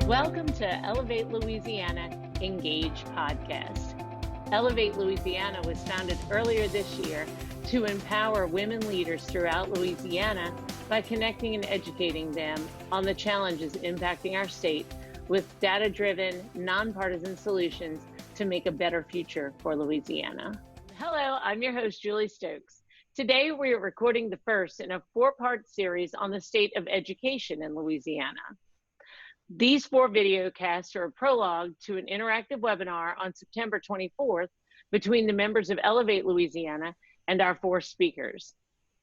Welcome to Elevate Louisiana Engage podcast. Elevate Louisiana was founded earlier this year to empower women leaders throughout Louisiana by connecting and educating them on the challenges impacting our state with data-driven, nonpartisan solutions to make a better future for Louisiana. Hello, I'm your host, Julie Stokes. Today, we are recording the first in a four-part series on the state of education in Louisiana. These four videocasts are a prologue to an interactive webinar on September 24th between the members of Elevate Louisiana and our four speakers.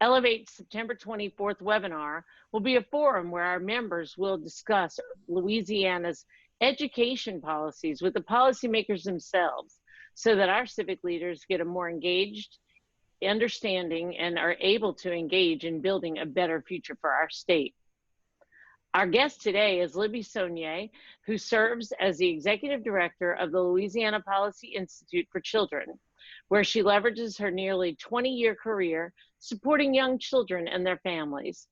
Elevate's September 24th webinar will be a forum where our members will discuss Louisiana's education policies with the policymakers themselves so that our civic leaders get a more engaged understanding and are able to engage in building a better future for our state. Our guest today is Libbie Sonnier, who serves as the Executive Director of the Louisiana Policy Institute for Children, where she leverages her nearly 20-year career supporting young children and their families.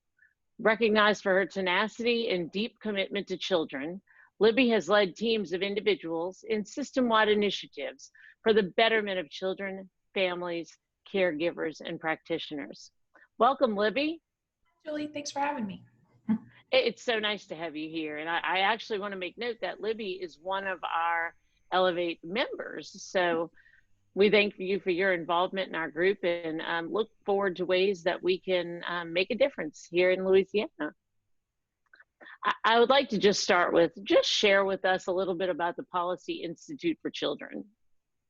Recognized for her tenacity and deep commitment to children, Libbie has led teams of individuals in system-wide initiatives for the betterment of children, families, caregivers, and practitioners. Welcome, Libbie. Julie, thanks for having me. It's so nice to have you here. And I actually want to make note that Libbie is one of our Elevate members. So we thank you for your involvement in our group and look forward to ways that we can make a difference here in Louisiana. I would like to just start with, share with us a little bit about the Policy Institute for Children.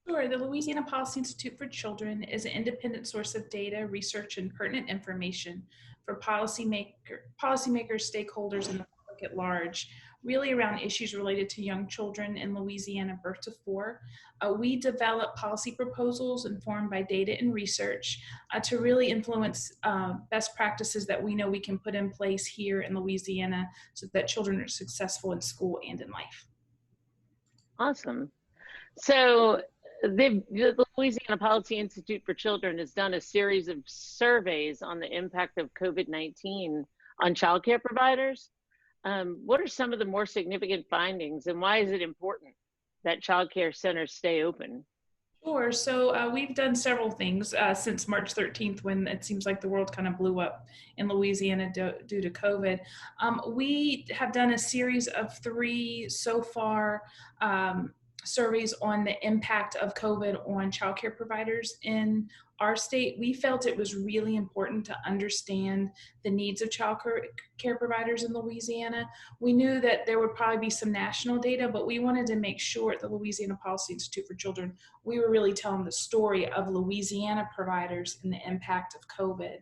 Sure. The Louisiana Policy Institute for Children is an independent source of data, research, and pertinent information for policymakers, stakeholders, and the public at large, really around issues related to young children in Louisiana birth to 4. We develop policy proposals informed by data and research to really influence best practices that we know we can put in place here in Louisiana so that children are successful in school and in life. Awesome. So the Louisiana Policy Institute for Children has done a series of surveys on the impact of COVID-19 on childcare providers. What are some of the more significant findings, and why is it important that childcare centers stay open? Sure. So we've done several things since March 13th, when it seems like the world kind of blew up in Louisiana due to COVID. We have done a series of 3 so far surveys on the impact of COVID on childcare providers in our state. We felt it was really important to understand the needs of childcare providers in Louisiana. We knew that there would probably be some national data, but we wanted to make sure at the Louisiana Policy Institute for Children, we were really telling the story of Louisiana providers and the impact of COVID.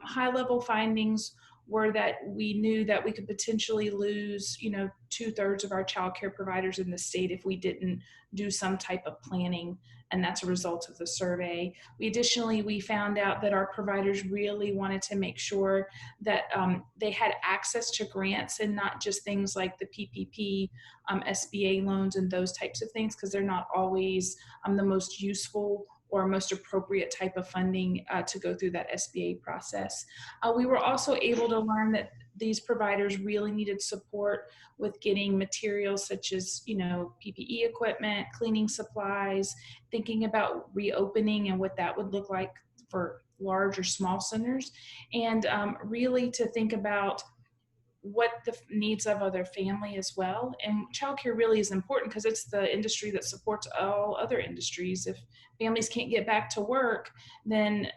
High-level findings were that we knew that we could potentially lose, 2/3 of our childcare providers in the state if we didn't do some type of planning, and that's a result of the survey. We found out that our providers really wanted to make sure that they had access to grants and not just things like the PPP, SBA loans and those types of things, because they're not always the most useful or most appropriate type of funding to go through that SBA process. We were also able to learn that these providers really needed support with getting materials such as, PPE equipment, cleaning supplies, thinking about reopening and what that would look like for large or small centers, and really to think about what the needs of other family as well. And childcare really is important because it's the industry that supports all other industries. If families can't get back to work, then,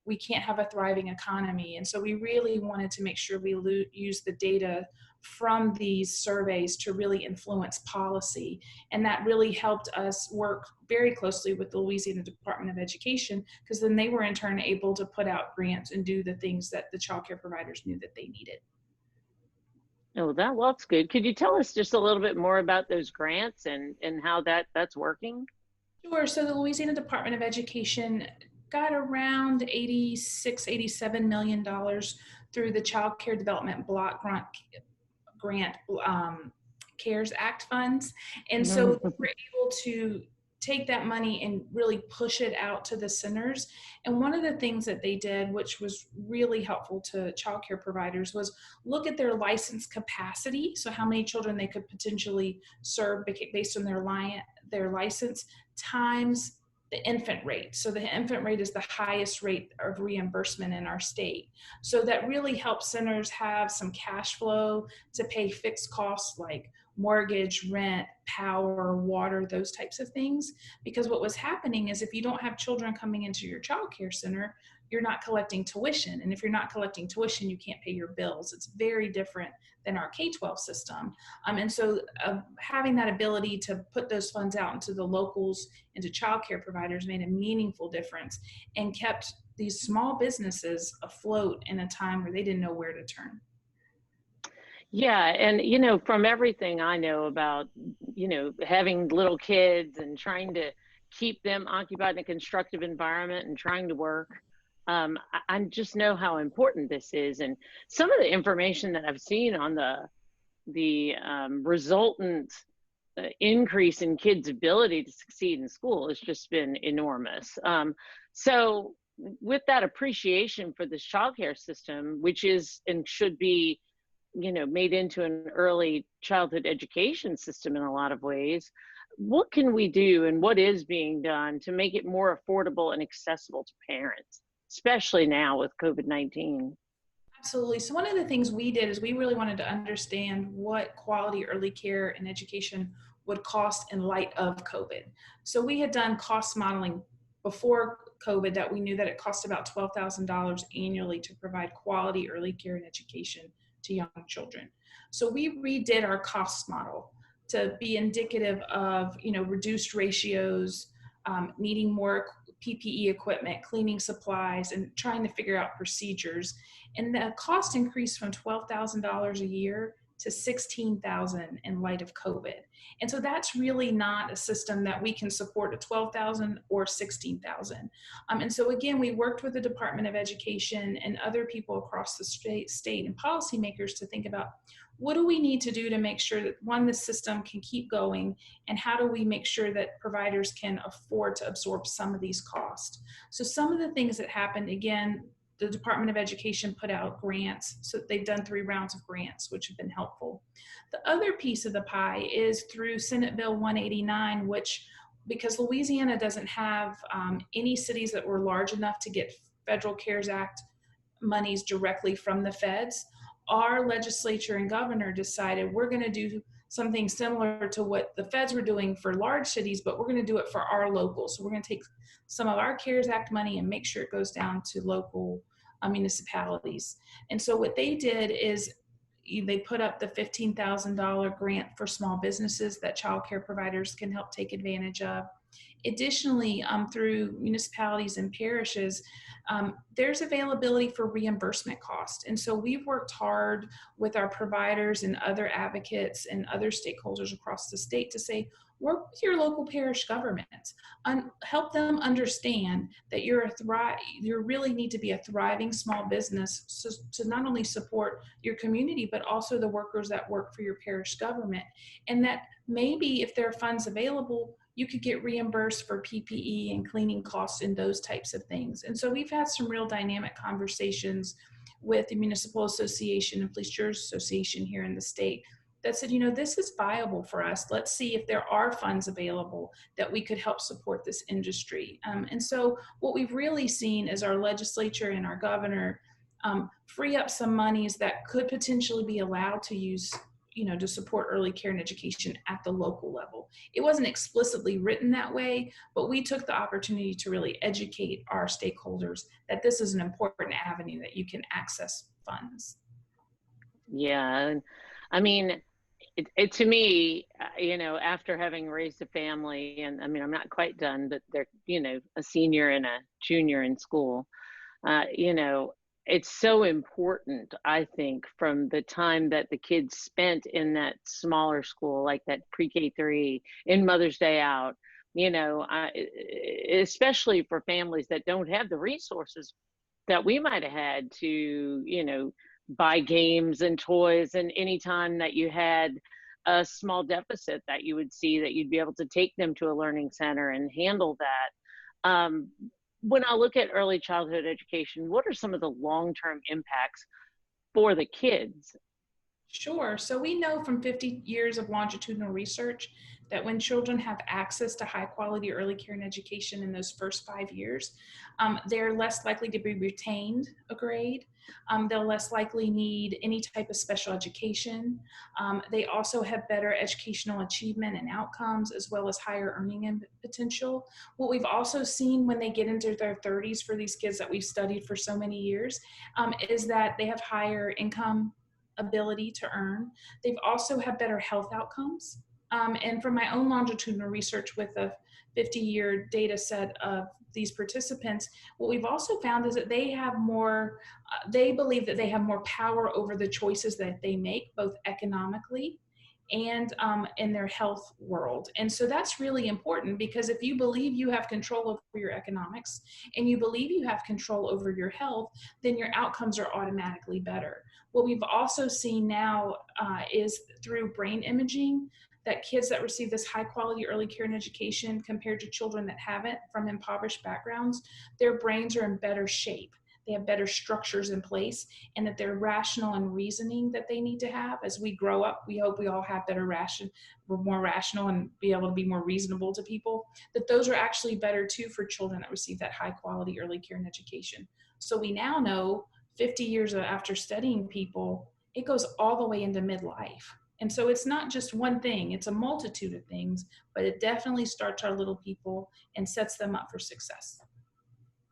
we can't have a thriving economy. And so we really wanted to make sure we use the data from these surveys to really influence policy. And that really helped us work very closely with the Louisiana Department of Education, because then they were in turn able to put out grants and do the things that the childcare providers knew that they needed. Oh, that's good. Could you tell us just a little bit more about those grants and how that's working? Sure. So the Louisiana Department of Education got around $86–87 million through the Child Care Development Block Grant CARES Act funds. And so we were able to take that money and really push it out to the centers. And one of the things that they did, which was really helpful to childcare providers, was look at their license capacity. So how many children they could potentially serve based on their license, times the infant rate. So the infant rate is the highest rate of reimbursement in our state. So that really helps centers have some cash flow to pay fixed costs like mortgage, rent, power, water, those types of things. Because what was happening is if you don't have children coming into your child care center, you're not collecting tuition. And if you're not collecting tuition, you can't pay your bills. It's very different than our K-12 system. And so having that ability to put those funds out into the locals, into child care providers, made a meaningful difference and kept these small businesses afloat in a time where they didn't know where to turn. Yeah, and from everything I know about, having little kids and trying to keep them occupied in a constructive environment and trying to work, I just know how important this is. And some of the information that I've seen on the resultant increase in kids' ability to succeed in school has just been enormous. So with that appreciation for this childcare system, which is and should be made into an early childhood education system in a lot of ways, what can we do and what is being done to make it more affordable and accessible to parents, especially now with COVID-19? Absolutely. So one of the things we did is we really wanted to understand what quality early care and education would cost in light of COVID. So we had done cost modeling before COVID that we knew that it cost about $12,000 annually to provide quality early care and education to young children. So we redid our cost model to be indicative of, reduced ratios, needing more PPE equipment, cleaning supplies, and trying to figure out procedures. And the cost increased from $12,000 a year to $16,000 in light of COVID. And so that's really not a system that we can support at $12,000 or $16,000. And so again, we worked with the Department of Education and other people across the state and policymakers to think about what do we need to do to make sure that, one, the system can keep going, and how do we make sure that providers can afford to absorb some of these costs. So some of the things that happened, again, the Department of Education put out grants. So they've done 3 rounds of grants, which have been helpful. The other piece of the pie is through Senate Bill 189, which, because Louisiana doesn't have any cities that were large enough to get federal CARES Act monies directly from the feds, our legislature and governor decided we're going to do something similar to what the feds were doing for large cities, but we're going to do it for our locals. So we're going to take some of our CARES Act money and make sure it goes down to local municipalities. And so what they did is they put up the $15,000 grant for small businesses that child care providers can help take advantage of. Additionally, through municipalities and parishes, there's availability for reimbursement costs. And so we've worked hard with our providers and other advocates and other stakeholders across the state to say, work with your local parish governments and help them understand that you really need to be a thriving small business to not only support your community, but also the workers that work for your parish government. And that maybe if there are funds available, you could get reimbursed for PPE and cleaning costs and those types of things. And so we've had some real dynamic conversations with the Municipal Association and Police Jurors Association here in the state that said, this is viable for us. Let's see if there are funds available that we could help support this industry. And so what we've really seen is our legislature and our governor free up some monies that could potentially be allowed to use to support early care and education at the local level. It wasn't explicitly written that way, but we took the opportunity to really educate our stakeholders that this is an important avenue that you can access funds. Yeah, I mean, it to me, after having raised a family, and I mean, I'm not quite done, but they're, a senior and a junior in school, it's so important, I think, from the time that the kids spent in that smaller school, like that pre-K3, in Mother's Day out, especially for families that don't have the resources that we might have had to, buy games and toys. And anytime that you had a small deficit that you would see, that you'd be able to take them to a learning center and handle that. When I look at early childhood education, what are some of the long-term impacts for the kids? Sure. So we know from 50 years of longitudinal research that when children have access to high quality early care and education in those first 5 years, they're less likely to be retained a grade. They'll less likely need any type of special education. They also have better educational achievement and outcomes, as well as higher earning potential. What we've also seen when they get into their 30s for these kids that we've studied for so many years is that they have higher income ability to earn. They've also had better health outcomes. And from my own longitudinal research with a 50-year data set of these participants, what we've also found is that they have more, they believe that they have more power over the choices that they make, both economically and in their health world. And so that's really important, because if you believe you have control over your economics and you believe you have control over your health, then your outcomes are automatically better. What we've also seen now is through brain imaging, that kids that receive this high quality early care and education compared to children that haven't, from impoverished backgrounds, their brains are in better shape. They have better structures in place, and that they're rational and reasoning that they need to have. As we grow up, we hope we all have we're more rational and be able to be more reasonable to people, that those are actually better too for children that receive that high quality early care and education. So we now know 50 years after studying people, it goes all the way into midlife. And so it's not just one thing, it's a multitude of things, but it definitely starts our little people and sets them up for success.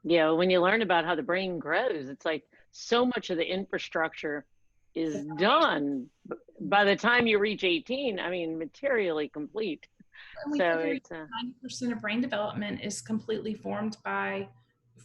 Yeah, when you learn about how the brain grows, it's like so much of the infrastructure is done by the time you reach 18. I mean, materially complete. And we So figure it's 90% of brain development is completely formed by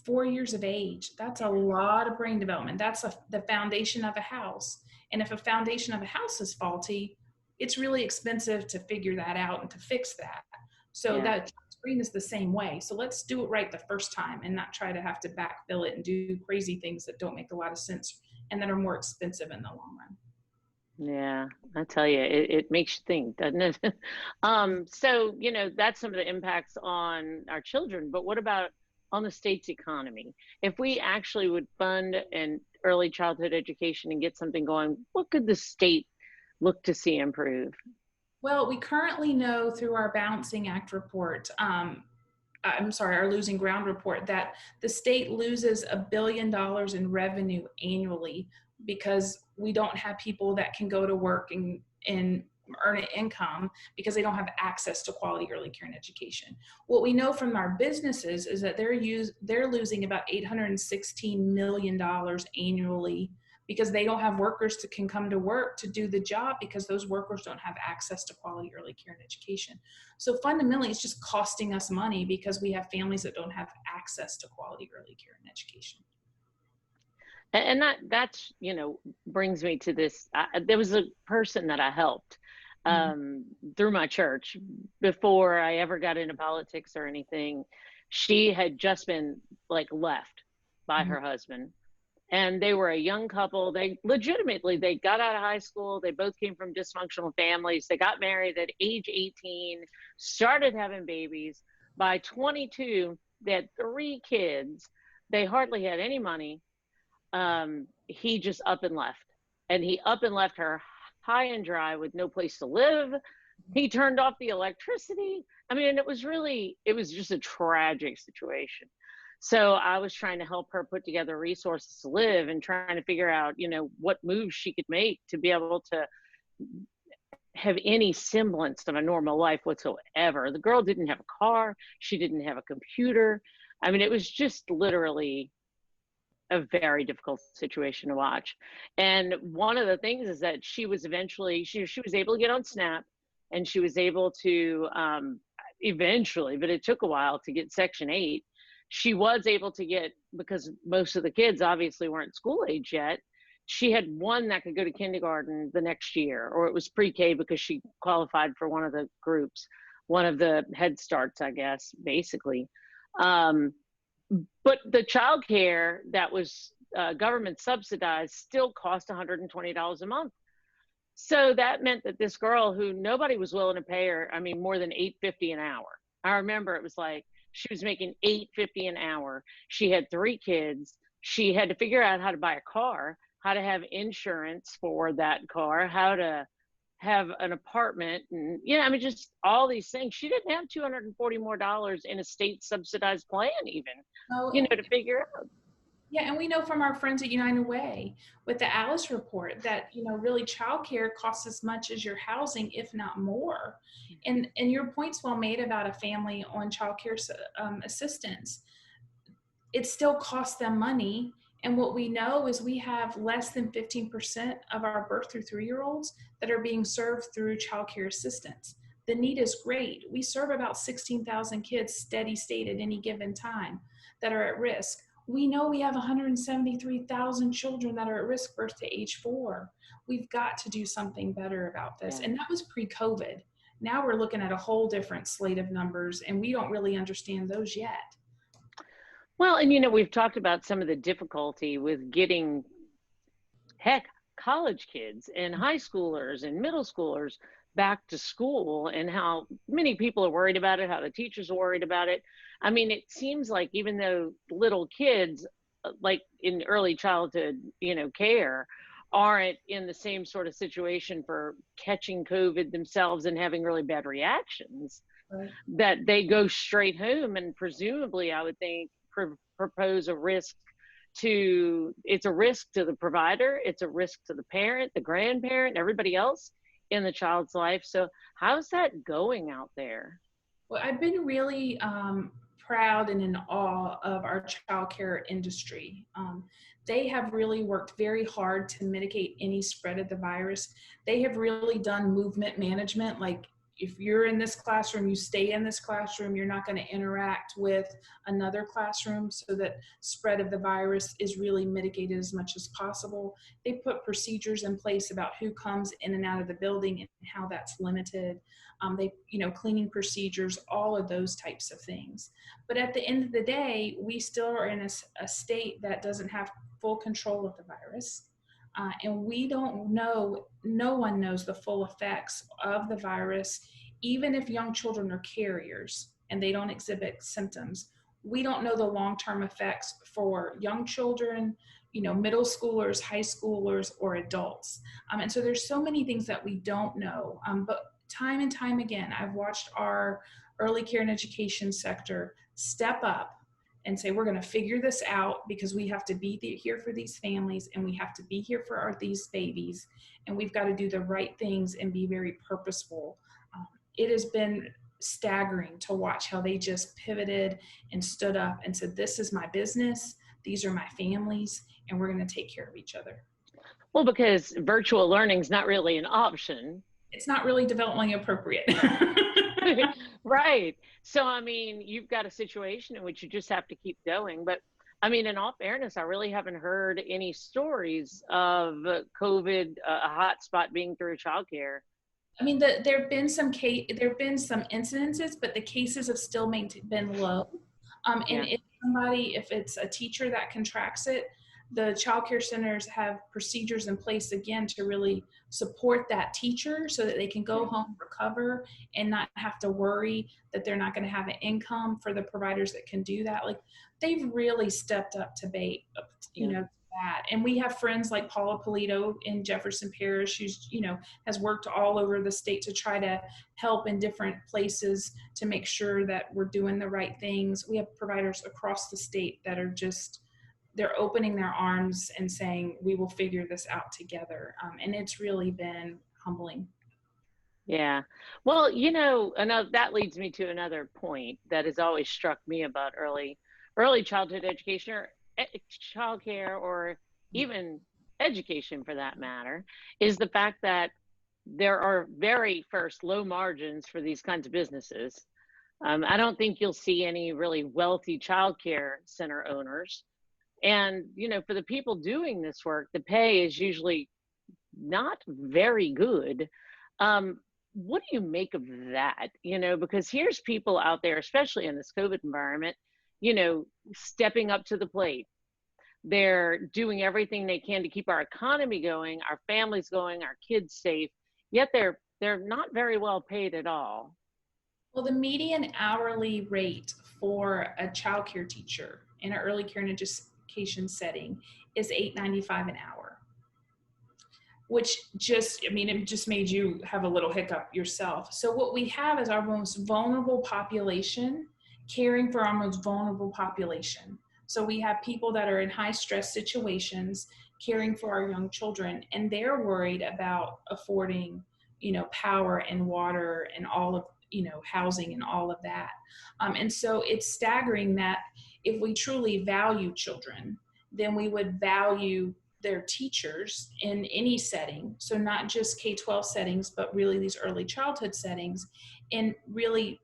4 years of age. That's a lot of brain development. That's the foundation of a house. And if a foundation of a house is faulty, it's really expensive to figure that out and to fix that. So yeah. that brain is the same way. So let's do it right the first time and not try to have to backfill it and do crazy things that don't make a lot of sense and that are more expensive in the long run. Yeah, I tell you, it makes you think, doesn't it? So, that's some of the impacts on our children, but what about on the state's economy? If we actually would fund an early childhood education and get something going, what could the state look to see improve? Well, we currently know through our Balancing Act report, our Losing Ground report, that the state loses $1 billion in revenue annually because we don't have people that can go to work and earn an income because they don't have access to quality early care and education. What we know from our businesses is that they're losing about $816 million annually because they don't have workers that can come to work to do the job because those workers don't have access to quality early care and education. So fundamentally, it's just costing us money because we have families that don't have access to quality early care and education. And that's brings me to this. There was a person that I helped through my church before I ever got into politics or anything. She had just been like left by her husband, and they were a young couple. They got out of high school. They both came from dysfunctional families. They got married at age 18, started having babies. By 22, they had 3 kids. They hardly had any money. He just up and left. And he up and left her high and dry with no place to live. He turned off the electricity. I mean, it was just a tragic situation. So I was trying to help her put together resources to live and trying to figure out, what moves she could make to be able to have any semblance of a normal life whatsoever. The girl didn't have a car. She didn't have a computer. I mean, it was just literally a very difficult situation to watch. And one of the things is that she was eventually, she was able to get on Snap, and she was able to eventually, but it took a while to get Section 8. She was able to get, because most of the kids obviously weren't school age yet, she had one that could go to kindergarten the next year, or it was pre-K because she qualified for one of the groups, one of the Head Starts, I guess, basically. But the childcare that was government subsidized still cost $120 a month. So that meant that this girl who nobody was willing to pay her, I mean, more than $8.50 an hour. I remember it was like she was making $8.50 an hour. She had 3 kids. She had to figure out how to buy a car, how to have insurance for that car, how to have an apartment, and I mean, just all these things. She didn't have $240 more in a state subsidized plan, even, Oh, to figure out. yeah, and we know from our friends at United Way with the Alice report that really childcare costs as much as your housing, if not more. And your point's well made about a family on childcare assistance. It still costs them money. And what we know is we have less than 15% of our birth through 3-year-olds that are being served through childcare assistance. The need is great. We serve about 16,000 kids steady state at any given time that are at risk. We know we have 173,000 children that are at risk birth to age 4. We've got to do something better about this. Yeah. And that was pre-COVID. Now we're looking at a whole different slate of numbers, and we don't really understand those yet. Well, and we've talked about some of the difficulty with getting, heck, college kids and high schoolers and middle schoolers back to school, and how many people are worried about it, how the teachers are worried about it. I mean, it seems like even though little kids, like in early childhood, care, aren't in the same sort of situation for catching COVID themselves and having really bad reactions, Right. that they go straight home and presumably, I would think, propose a risk it's a risk to the provider, it's a risk to the parent, the grandparent, everybody else in the child's life. So how's that going out there? Well, I've been really proud and in awe of our childcare industry. They have really worked very hard to mitigate any spread of the virus. They have really done movement management, like if you're in this classroom, you stay in this classroom, you're not going to interact with another classroom, so that spread of the virus is really mitigated as much as possible. They put procedures in place about who comes in and out of the building and how that's limited. They, cleaning procedures, all of those types of things. But at the end of the day, we still are in a state that doesn't have full control of the virus. And we don't know, no one knows the full effects of the virus, even if young children are carriers and they don't exhibit symptoms. We don't know the long-term effects for young children, middle schoolers, high schoolers, or adults. And so there's so many things that we don't know. But time and time again, I've watched our early care and education sector step up and say, we're going to figure this out, because we have to be here for these families, and we have to be here for these babies, and we've got to do the right things and be very purposeful. It has been staggering to watch how they just pivoted and stood up and said, this is my business, these are my families, and we're going to take care of each other. Well, because virtual learning is not really an option. It's not really developmentally appropriate. Right. So, I mean, you've got a situation in which you just have to keep going. But I mean, in all fairness, I really haven't heard any stories of COVID, a hotspot being through childcare. I mean, there have been some incidences, but the cases have still been low. And if it's a teacher that contracts it, the child care centers have procedures in place, again, to really support that teacher so that they can go home, recover, and not have to worry that they're not going to have an income. For the providers that can do that, like, they've really stepped up to bait, that. And we have friends like Paula Polito in Jefferson Parish, who's, has worked all over the state to try to help in different places to make sure that we're doing the right things. We have providers across the state that are just, they're opening their arms and saying, we will figure this out together. And it's really been humbling. Yeah. Well, that leads me to another point that has always struck me about early childhood education, or childcare, or even education for that matter, is the fact that there are very first low margins for these kinds of businesses. I don't think you'll see any really wealthy childcare center owners. And, for the people doing this work, the pay is usually not very good. What do you make of that? Because here's people out there, especially in this COVID environment, stepping up to the plate, They're doing everything they can to keep our economy going, our families going, our kids safe, yet they're not very well paid at all. Well, the median hourly rate for a childcare teacher in an early care and education setting is $8.95 an hour, which just, I mean, it just made you have a little hiccup yourself. So what we have is our most vulnerable population caring for our most vulnerable population. So we have people that are in high stress situations caring for our young children, and they're worried about affording, power and water and all of, housing and all of that. And so it's staggering that if we truly value children, then we would value their teachers in any setting. So not just K-12 settings, but really these early childhood settings, and really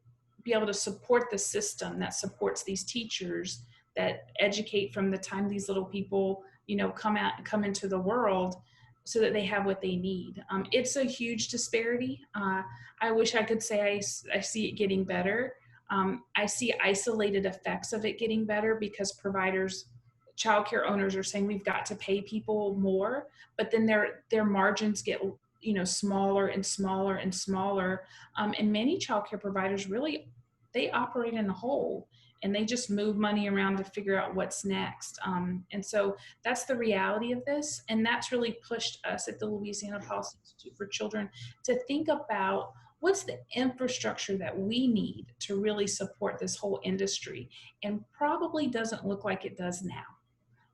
be able to support the system that supports these teachers that educate from the time these little people, come into the world, so that they have what they need. It's a huge disparity. I wish I could say I see it getting better. I see isolated effects of it getting better because providers, childcare owners are saying we've got to pay people more, but then their margins get smaller and smaller and smaller. And many childcare providers really, they operate in a hole, and they just move money around to figure out what's next. And so that's the reality of this. And that's really pushed us at the Louisiana Policy Institute for Children to think about what's the infrastructure that we need to really support this whole industry, and probably doesn't look like it does now.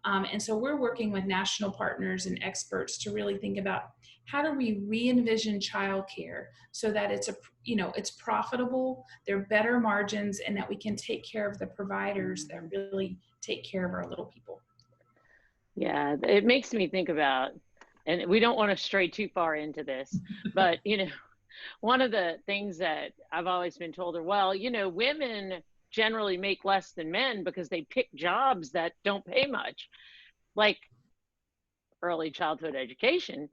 And so we're working with national partners and experts to really think about how do we re-envision childcare so that it's profitable, there are better margins, and that we can take care of the providers that really take care of our little people. Yeah, it makes me think about, and we don't want to stray too far into this, but one of the things that I've always been told are, well, women generally make less than men because they pick jobs that don't pay much, like early childhood education.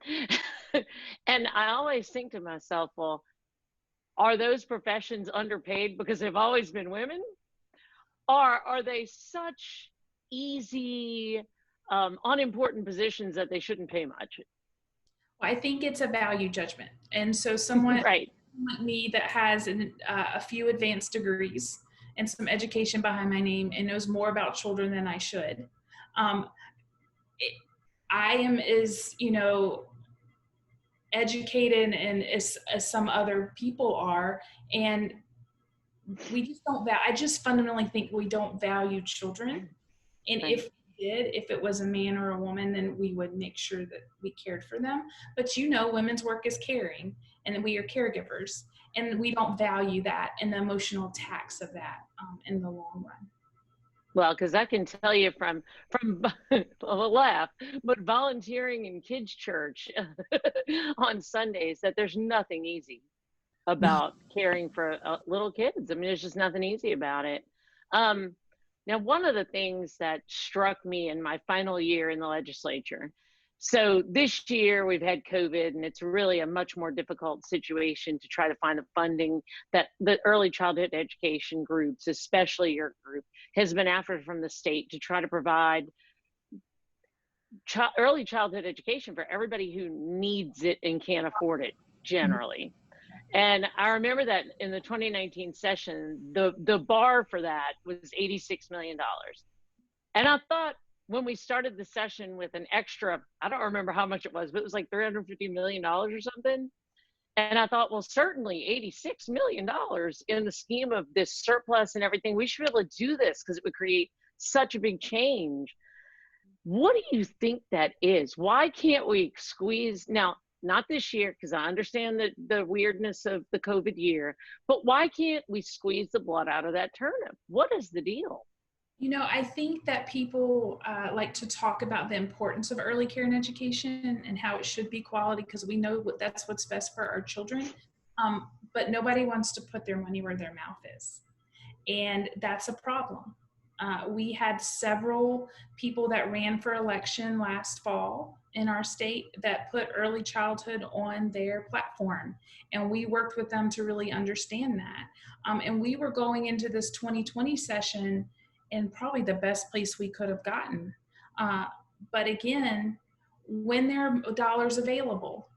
And I always think to myself, well, are those professions underpaid because they've always been women? Or are they such easy, unimportant positions that they shouldn't pay much? I think it's a value judgment. And so someone right. like me that has a few advanced degrees and some education behind my name and knows more about children than I should. I am as, educated and as some other people are. And we just don't, I just fundamentally think we don't value children. And Right. if we did, if it was a man or a woman, then we would make sure that we cared for them. But women's work is caring, and we are caregivers, and we don't value that and the emotional tax of that in the long run. Well, because I can tell you from a laugh, but volunteering in kids' church on Sundays, that there's nothing easy about caring for little kids. I mean, there's just nothing easy about it. Now, one of the things that struck me in my final year in the legislature, so this year we've had COVID, and it's really a much more difficult situation to try to find the funding that the early childhood education groups, especially your group, has been after from the state to try to provide early childhood education for everybody who needs it and can't afford it generally. And I remember that in the 2019 session, the bar for that was $86 million. And I thought when we started the session with an extra, I don't remember how much it was, but it was like $350 million or something. And I thought, well, certainly $86 million in the scheme of this surplus and everything, we should be able to do this because it would create such a big change. What do you think that is? Why can't we squeeze, now, not this year, because I understand the weirdness of the COVID year, but why can't we squeeze the blood out of that turnip? What is the deal? I think that people like to talk about the importance of early care and education and how it should be quality, because we know that's what's best for our children. But nobody wants to put their money where their mouth is. And that's a problem. We had several people that ran for election last fall in our state that put early childhood on their platform. And we worked with them to really understand that. And we were going into this 2020 session in probably the best place we could have gotten. But again, when there are dollars available,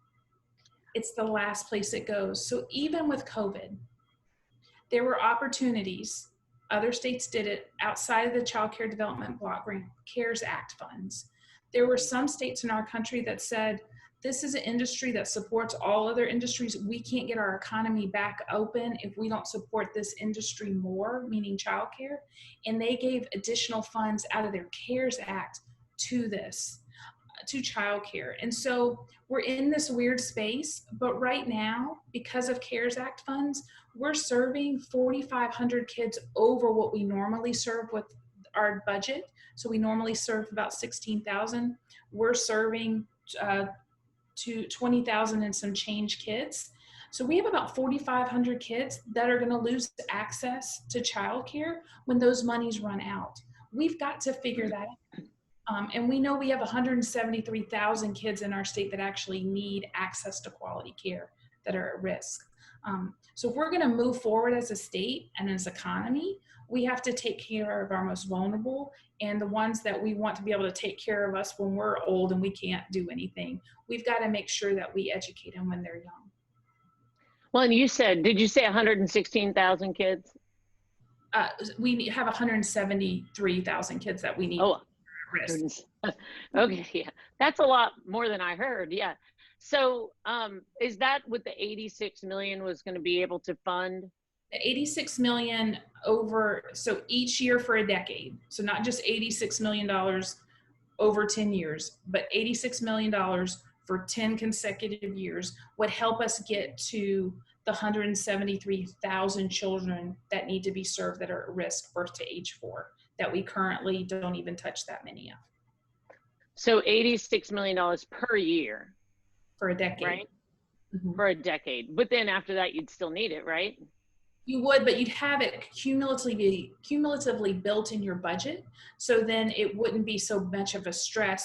it's the last place it goes. So even with COVID, there were opportunities. Other states did it outside of the Child Care Development Block Grant CARES Act funds. There were some states in our country that said, this is an industry that supports all other industries. We can't get our economy back open if we don't support this industry more, meaning childcare. And they gave additional funds out of their CARES Act to this, to childcare. And so we're in this weird space, but right now, because of CARES Act funds, we're serving 4,500 kids over what we normally serve with our budget. So we normally serve about 16,000. We're serving to 20,000 and some change kids. So we have about 4,500 kids that are going to lose access to childcare when those monies run out. We've got to figure that out. And we know we have 173,000 kids in our state that actually need access to quality care that are at risk. So if we're going to move forward as a state and as an economy, we have to take care of our most vulnerable and the ones that we want to be able to take care of us when we're old and we can't do anything. We've got to make sure that we educate them when they're young. Well, and you said, did you say 116,000 kids? We have 173,000 kids that we need. Oh, okay, yeah, that's a lot more than I heard. Yeah. So is that what the 86 million was going to be able to fund? The 86 million over, so each year for a decade. So not just $86 million over 10 years, but $86 million for 10 consecutive years would help us get to the 173,000 children that need to be served that are at risk birth to age 4, that we currently don't even touch that many of. So $86 million per year. For a decade. Right? Mm-hmm. For a decade. But then after that, you'd still need it, right? You would, but you'd have it cumulatively built in your budget. So then it wouldn't be so much of a stretch,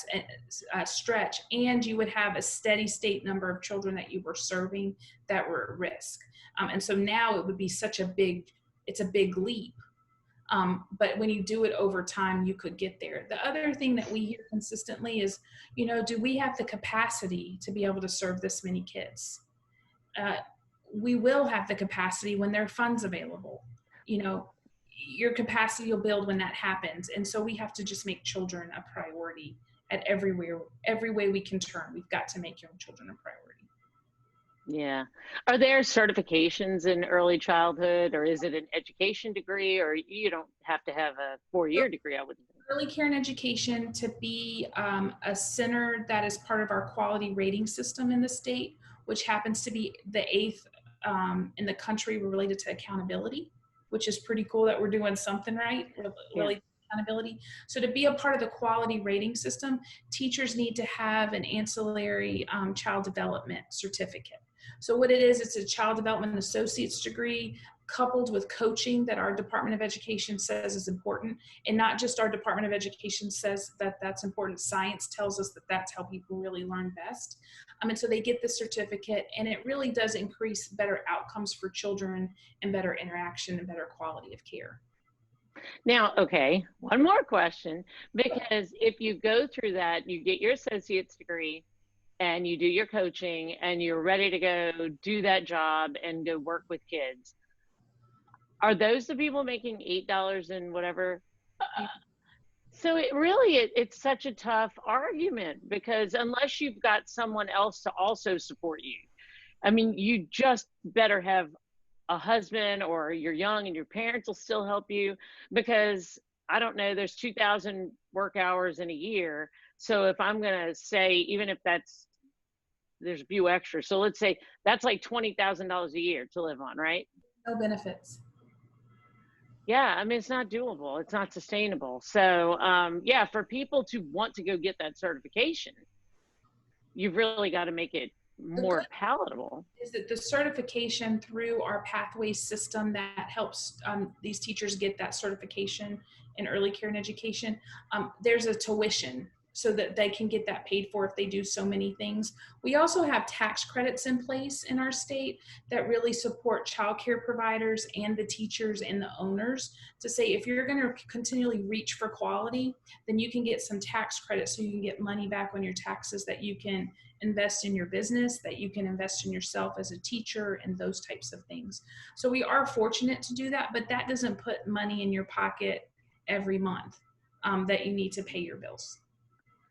and you would have a steady state number of children that you were serving that were at risk. And so now it would be it's a big leap. But when you do it over time, you could get there. The other thing that we hear consistently is, do we have the capacity to be able to serve this many kids? We will have the capacity when there are funds available. Your capacity will build when that happens. And so we have to just make children a priority at every way we can turn. We've got to make young children a priority. Yeah. Are there certifications in early childhood, or is it an education degree, or you don't have to have a 4-year degree? I would think. Early care and education to be a center that is part of our quality rating system in the state, which happens to be the 8th in the country related to accountability, which is pretty cool that we're doing something right, related to accountability. So to be a part of the quality rating system, teachers need to have an ancillary child development certificate. So what it is, it's a child development associate's degree coupled with coaching that our Department of Education says is important. And not just our Department of Education says that that's important. Science tells us that that's how people really learn best. And so they get the certificate, and it really does increase better outcomes for children and better interaction and better quality of care. Now, okay, one more question, because if you go through that, you get your associate's degree and you do your coaching and you're ready to go do that job and go work with kids. Are those the people making $8 and whatever? So it's such a tough argument, because unless you've got someone else to also support you, I mean, you just better have a husband, or you're young and your parents will still help you, because I don't know, there's 2,000 work hours in a year. So if I'm going to say, even if there's a few extra, so let's say that's like $20,000 a year to live on, right? No benefits. Yeah, I mean, it's not doable. It's not sustainable. So yeah, for people to want to go get that certification, you've really got to make it more palatable. Is that the certification through our pathways system that helps these teachers get that certification in early care and education, there's a tuition. so that they can get that paid for if they do so many things. We also have tax credits in place in our state that really support childcare providers and the teachers and the owners to say, if you're going to continually reach for quality, then you can get some tax credits so you can get money back on your taxes that you can invest in your business, that you can invest in yourself as a teacher, and those types of things. So we are fortunate to do that, but that doesn't put money in your pocket every month that you need to pay your bills.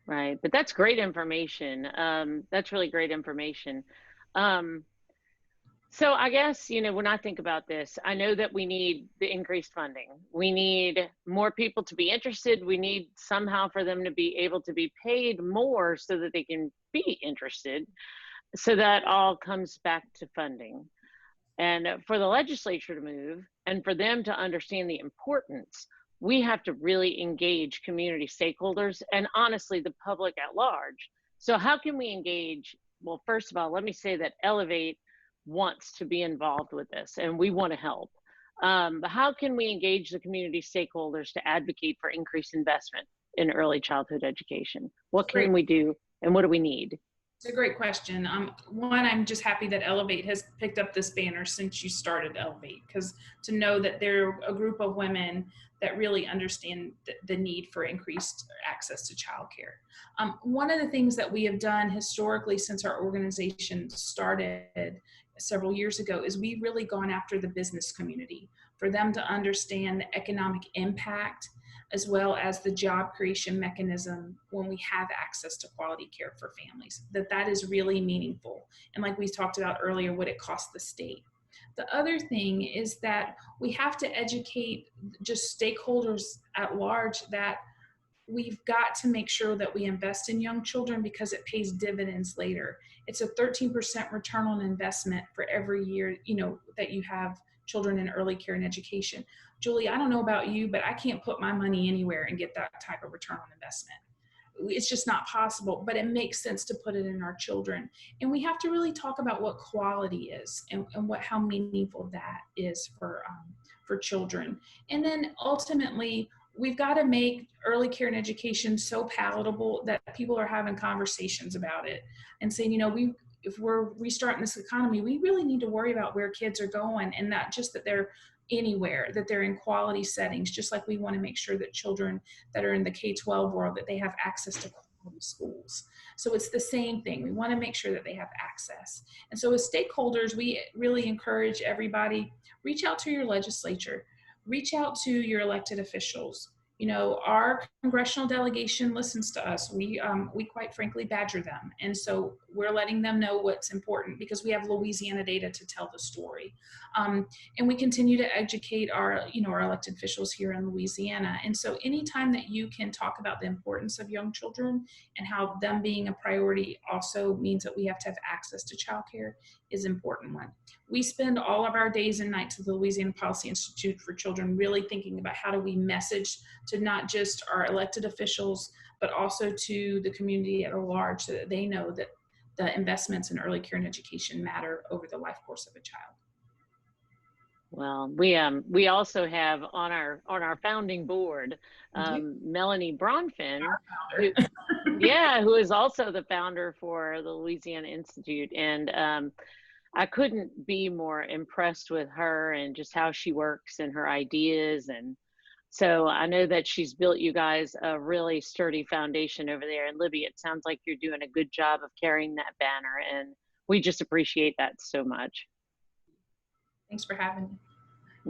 Right, but that's great information. That's really great information. So I guess, when I think about this, I know that we need the increased funding. We need more people to be interested. We need somehow for them to be able to be paid more so that they can be interested. So that all comes back to funding. And for the legislature to move and for them to understand the importance, we have to really engage community stakeholders and honestly the public at large. So how can we engage? Well, first of all, let me say that Elevate wants to be involved with this and we want to help. But how can we engage the community stakeholders to advocate for increased investment in early childhood education? What can we do and what do we need? It's a great question. One, I'm just happy that Elevate has picked up this banner since you started Elevate, because to know that they're a group of women that really understand the need for increased access to childcare. One of the things that we have done historically since our organization started several years ago is we've really gone after the business community for them to understand the economic impact as well as the job creation mechanism when we have access to quality care for families, that is really meaningful. And like we talked about earlier, what it costs the state. The other thing is that we have to educate just stakeholders at large that we've got to make sure that we invest in young children because it pays dividends later. It's a 13% return on investment for every year, that you have children in early care and education. Julie, I don't know about you, but I can't put my money anywhere and get that type of return on investment. It's just not possible, but it makes sense to put it in our children. And we have to really talk about what quality is and how meaningful that is for children. And then ultimately, we've got to make early care and education so palatable that people are having conversations about it and saying, if we're restarting this economy, we really need to worry about where kids are going, and not just that they're anywhere, that they're in quality settings, just like we want to make sure that children that are in the K-12 world, that they have access to quality schools. So it's the same thing. We want to make sure that they have access. And so as stakeholders, we really encourage everybody, reach out to your legislature, reach out to your elected officials. Our congressional delegation listens to us. We quite frankly badger them. And so we're letting them know what's important because we have Louisiana data to tell the story. And we continue to educate our elected officials here in Louisiana. And so anytime that you can talk about the importance of young children and how them being a priority also means that we have to have access to childcare is an important one. We spend all of our days and nights at the Louisiana Policy Institute for Children really thinking about how do we message to not just our elected officials, but also to the community at large so that they know that the investments in early care and education matter over the life course of a child. Well, we also have on our founding board, Melanie Bronfin, who is also the founder for the Louisiana Institute. And I couldn't be more impressed with her and just how she works and her ideas. And so I know that she's built you guys a really sturdy foundation over there. And Libbie, it sounds like you're doing a good job of carrying that banner, and we just appreciate that so much. Thanks for having me.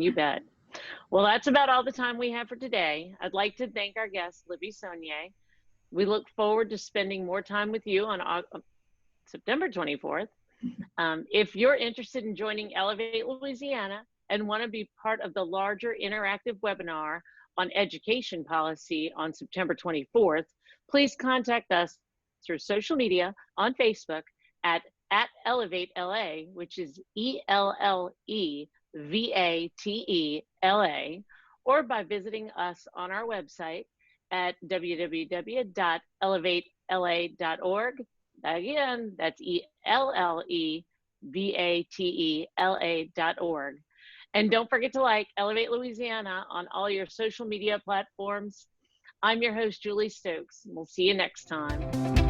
You bet. Well, that's about all the time we have for today. I'd like to thank our guest, Libbie Sonnier. We look forward to spending more time with you on September 24th. If you're interested in joining Elevate Louisiana and want to be part of the larger interactive webinar on education policy on September 24th, please contact us through social media on Facebook at Elevate LA, which is ELLEVATELA, or by visiting us on our website at www.elevatela.org. Again, that's ELLEVATELA.org. And don't forget to like Elevate Louisiana on all your social media platforms. I'm your host, Julie Stokes. We'll see you next time.